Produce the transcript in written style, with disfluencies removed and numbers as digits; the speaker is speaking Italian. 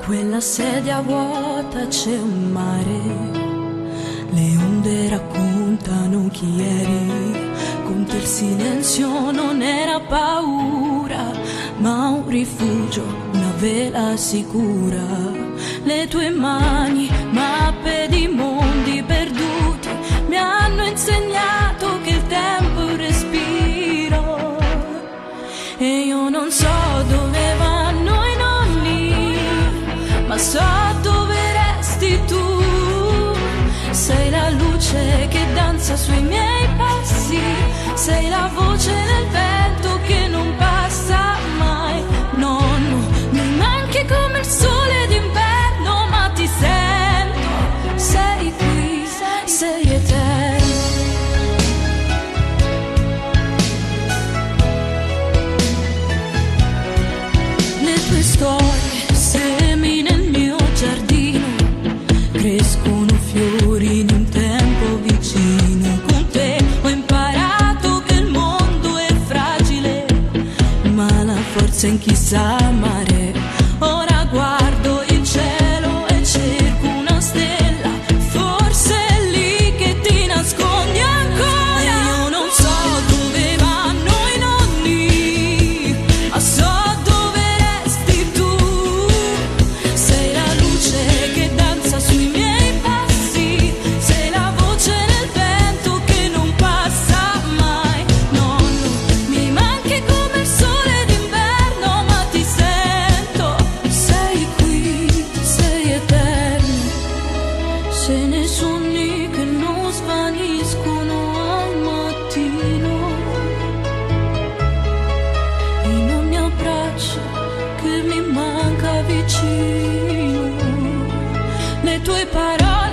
quella sedia vuota c'è un mare, le onde raccontano chi eri, con te il silenzio non era paura, ma un rifugio, una vela sicura. Le tue mani, mappe di mondi perduti, mi hanno insegnato che il tempo è un respiro, e io non so dove vanno i nonni, ma so dove resti tu. Sei la luce che danza sui miei passi, sei la voce nel vento che non passa mai. Nonno, mi manchi come il sole d'inverno, ma ti sento, sei qui, sei eterno. Le tue storie, semi nel mio giardino, crescono fiori in un tempo vicino. Con te ho imparato che il mondo è fragile, ma la forza in chi sa amare. Ora guardo il cielo e cerco una stella, forse è lì che ti nascondi ancora. E io non so dove vanno i nonni, ma so dove resti tu. Sei la luce che danza sui miei passi, sei la voce nel vento che non passa mai. Nonno, mi manchi come il sole d'inverno, ma ti sento, sei qui, sei eterno. Sei nei sogni che non svaniscono al mattino, in ogni abbraccio che mi manca vicino. Le tue parole